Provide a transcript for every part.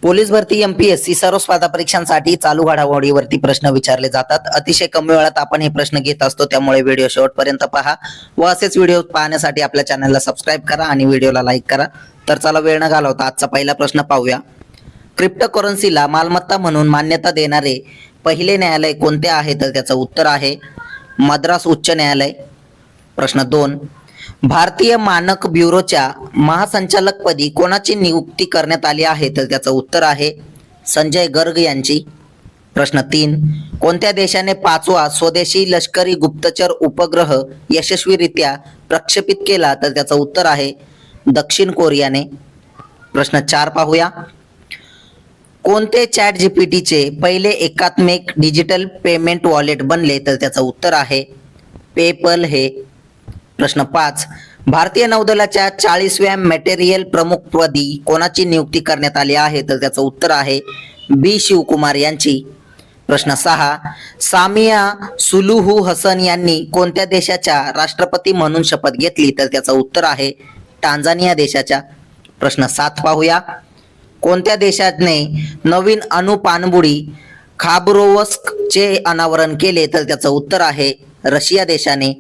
Police भरती MPSC सर्व स्पर्धा परीक्षांसाठी चालू घडामोडीवरती प्रश्न विचारले जातात। अतिशय कमी वेळात आपण हे प्रश्न घेत असतो, त्यामुळे व्हिडिओ शेवटपर्यंत पहा व असेच व्हिडिओ पाहण्यासाठी आपल्या चॅनलला सबस्क्राईब करा आणि व्हिडिओला लाईक करा। तर चला वेळ न घालवता आजचा पहिला प्रश्न पाहूया। क्रिप्टोकरन्सीला मालमत्ता म्हणून मान्यता देणारे पहिले न्यायालय कोणते आहे? तर त्याचं उत्तर आहे मद्रास उच्च न्यायालय। प्रश्न 2, भारतीय मानक ब्युरोच्या महासंचालकपदी कोणाची नियुक्ती करण्यात आली आहे? तर त्याचं उत्तर आहे संजय गर्ग यांची। प्रश्न 3, कोणत्या देशाने 5वा स्वदेशी लष्करी गुप्तचर उपग्रह यशस्वीरित्या प्रक्षेपित केला? तर त्याचं उत्तर आहे दक्षिण कोरियाने। प्रश्न 4 पाहूया। कोणते चॅट जीपीटीचे पहिले एकात्मिक डिजिटल पेमेंट वॉलेट बनले? तर त्याचं उत्तर आहे पेपल हे। प्रश्न 5, भारतीय नौदलाच्या 40व्या मटेरियल प्रमुखपदी कोणाची नियुक्ती करण्यात आली आहे? तर त्याचं उत्तर आहे बी शिवकुमार यांची। प्रश्न 6, सामिया सुलुहू हसन यांनी कोणत्या देशाच्या राष्ट्रपती म्हणून शपथ घेतली? तर त्याचं उत्तर आहे टांझानिया देशाच्या। प्रश्न 7 पाहूया। कोणत्या देशाने नवीन अणुपाणबुडी खाबरोवस्कचे अनावरण केले? तर त्याचं उत्तर आहे रशिया देशाने।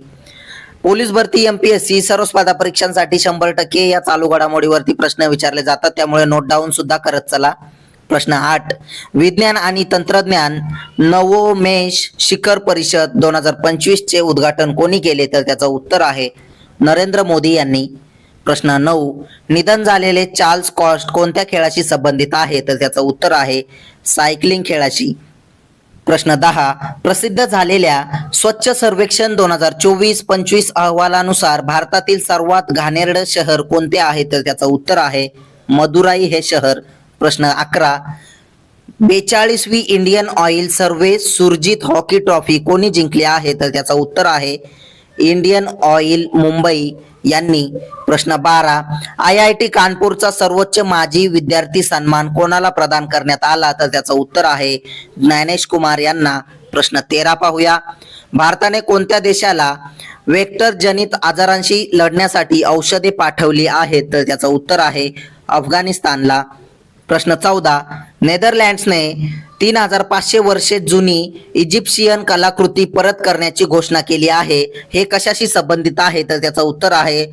पोलीस भरती एमपीएससी सर्व स्पर्धा परीक्षांसाठी 100% या चालू घडामोडीवरती प्रश्न विचारले जातात, त्यामुळे नोट डाऊन सुद्धा करत चला। प्रश्न 8, विज्ञान आणि तंत्रज्ञान नवोन्मेष शिखर परिषद 2025 चे उद्घाटन कोणी केले? तर त्याचं उत्तर आहे नरेंद्र मोदी यांनी। प्रश्न 9, निधन झालेले चार्ल्स कॉस्ट कोणत्या खेळाशी संबंधित आहे? तर त्याचं उत्तर आहे सायकलिंग खेळाशी। प्रश्न 10, प्रसिद्ध झालेल्या स्वच्छ सर्वेक्षण 2024-25 अहवालानुसार भारतातील सर्वात घाणेरडे शहर कोणते आहे? तर त्याचं उत्तर आहे मदुराई हे शहर। प्रश्न 11, 42वी Indian Oil Servo Surjit hockey trophy कोणी जिंकली आहे? तर त्याचं उत्तर आहे इंडियन ऑइल मुंबई यांनी। प्रश्न 12, IIT कानपूरचा सर्वोच्च माजी विद्यार्थी सन्मान कोणाला प्रदान करण्यात आला? तर त्याचं उत्तर आहे ज्ञानेश कुमार यांना। प्रश्न 13 पाहूया। भारताने कोणत्या देशाला वेक्टर जनित आजारांशी लढण्यासाठी औषधे पाठवली आहेत? तर त्याचं उत्तर आहे अफगाणिस्तानला। प्रश्न 14, नेदरलँड्सने 3500 वर्षे जुनी इजिप्शियन कलाकृती परत करण्याची घोषणा केली आहे, हे कशाशी संबंधित आहे? तर त्याचं उत्तर आहे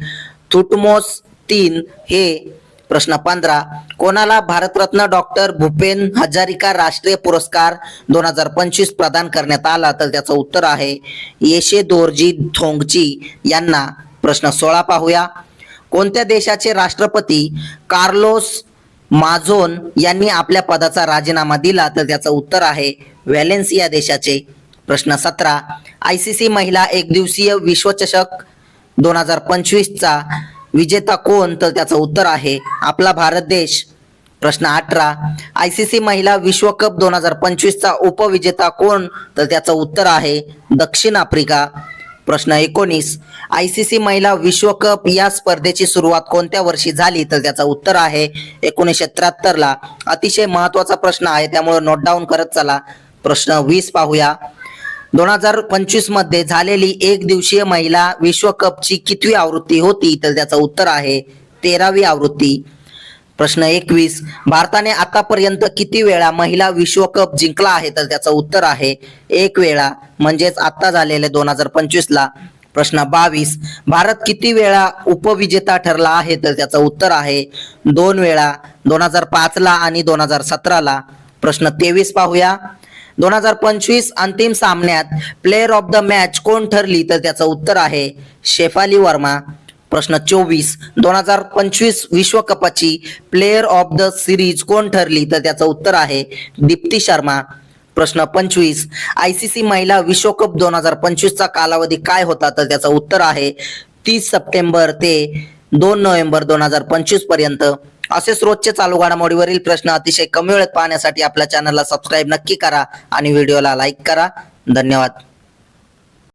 थुटमोस 3 हे। प्रश्न 15, कोणाला भारतरत्न डॉक्टर भूपेन हजारिका राष्ट्रीय पुरस्कार 2025 प्रदान करण्यात आला? तर त्याचं उत्तर आहे येशे दोर्जी थोंगची यांना। प्रश्न 16 पाहूया। कोणत्या देशाचे राष्ट्रपती कार्लोस माझोन यांनी आपल्या पदाचा राजीनामा दिला? तर त्याचं उत्तर आहे व्हॅलेन्सिया देशाचे। प्रश्न 17, ICC महिला एकदिवसीय विश्वचषक 2025 चा विजेता कोण? तर त्याचं उत्तर आहे आपला भारत देश। प्रश्न 18, ICC महिला विश्वकप 2025 चा उपविजेता कोण? तर त्याचं उत्तर आहे दक्षिण आफ्रिका। प्रश्न 19, ICC महिला विश्वकप या स्पर्धेची सुरुवात कोणत्या वर्षी झाली? तर त्याचं उत्तर आहे 1973 ला। अतिशय महत्त्वाचा प्रश्न आहे, त्यामुळे नोट डाऊन करत चला। प्रश्न 20 पाहूया। 2025 मध्ये झालेली एक दिवसीय महिला विश्वकपची कितवी आवृत्ती होती? तर त्याचं उत्तर आहे 13वी आवृत्ती। प्रश्न 21, भारताने आतापर्यंत किती वेळा महिला विश्वकप जिंकला आहे? तर त्याचं उत्तर आहे 1 वेळा, म्हणजेच आता झालेले 2025 ला। प्रश्न 22, भारत किती वेळा उपविजेता ठरला आहे? तर त्याचं उत्तर आहे 2 वेळा, 2005 ला आणि 2017 ला। प्रश्न 23 पाहूया। 2025 अंतिम सामन्यात प्लेयर ऑफ द मॅच कोण ठरली? तर त्याचं उत्तर आहे शेफाली वर्मा। प्रश्न 24, 2025 विश्वकपाची प्लेयर ऑफ द सिरीज कोण ठरली? तर त्याचं उत्तर आहे दीप्ती शर्मा। प्रश्न 25, ICC महिला विश्वकप 2025 चा कालावधी काय होता? तर त्याचं उत्तर आहे 30 सप्टेंबर ते 2 नोव्हेंबर 2025 पर्यंत। असेच रोजचे चालू घडामोडीवरील प्रश्न अतिशय कमी वेळेत पाहण्यासाठी आपल्या चॅनलला सबस्क्राईब नक्की करा आणि व्हिडिओला लाईक करा। धन्यवाद।